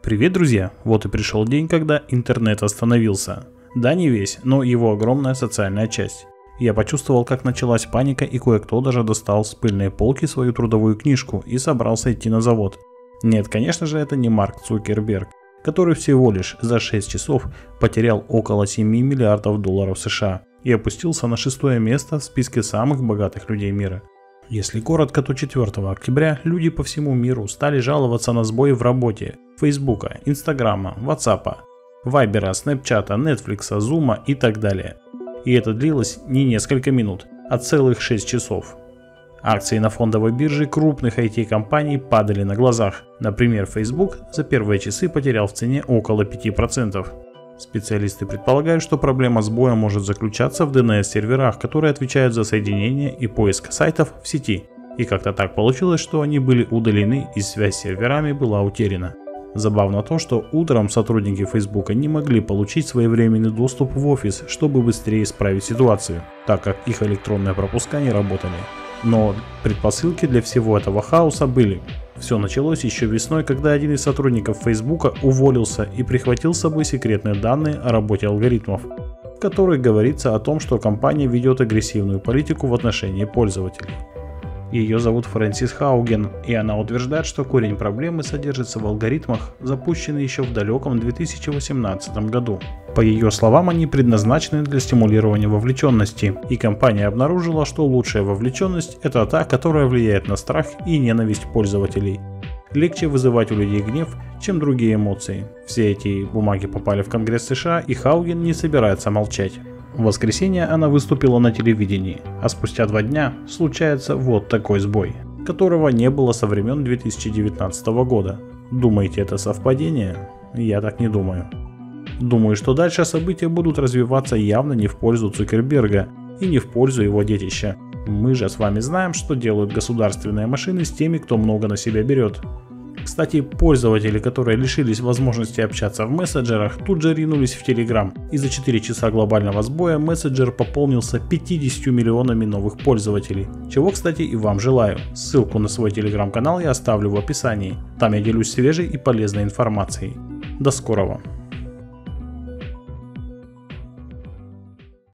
Привет, друзья! Вот и пришел день, когда интернет остановился. Да, не весь, но его огромная социальная часть. Я почувствовал, как началась паника, и кое-кто даже достал с пыльной полки свою трудовую книжку и собрался идти на завод. Нет, конечно же, это не Марк Цукерберг, который всего лишь за 6 часов потерял около 7 миллиардов долларов США и опустился на 6-е место в списке самых богатых людей мира. Если коротко, то 4 октября люди по всему миру стали жаловаться на сбои в работе Фейсбука, Инстаграма, Ватсапа, Вайбера, Снэпчата, Нетфликса, Зума и так далее. И это длилось не несколько минут, а целых 6 часов. Акции на фондовой бирже крупных IT-компаний падали на глазах. Например, Facebook за первые часы потерял в цене около 5%. Специалисты предполагают, что проблема сбоя может заключаться в DNS-серверах, которые отвечают за соединение и поиск сайтов в сети. И как-то так получилось, что они были удалены и связь с серверами была утеряна. Забавно то, что утром сотрудники Facebook не могли получить своевременный доступ в офис, чтобы быстрее исправить ситуацию, так как их электронные пропуска не работали. Но предпосылки для всего этого хаоса были. Все началось еще весной, когда один из сотрудников Facebook уволился и прихватил с собой секретные данные о работе алгоритмов, в которых говорится о том, что компания ведет агрессивную политику в отношении пользователей. Ее зовут Фрэнсис Хауген, и она утверждает, что корень проблемы содержится в алгоритмах, запущенных еще в далеком 2018 году. По ее словам, они предназначены для стимулирования вовлеченности, и компания обнаружила, что лучшая вовлеченность – это та, которая влияет на страх и ненависть пользователей. Легче вызывать у людей гнев, чем другие эмоции. Все эти бумаги попали в Конгресс США, и Хауген не собирается молчать. В воскресенье она выступила на телевидении, а спустя 2 дня случается вот такой сбой, которого не было со времен 2019 года. Думаете, это совпадение? Я так не думаю. Думаю, что дальше события будут развиваться явно не в пользу Цукерберга и не в пользу его детища. Мы же с вами знаем, что делают государственные машины с теми, кто много на себя берет. Кстати, пользователи, которые лишились возможности общаться в мессенджерах, тут же ринулись в Telegram, и за 4 часа глобального сбоя мессенджер пополнился 50 миллионами новых пользователей, чего, кстати, и вам желаю. Ссылку на свой Telegram-канал я оставлю в описании, там я делюсь свежей и полезной информацией. До скорого!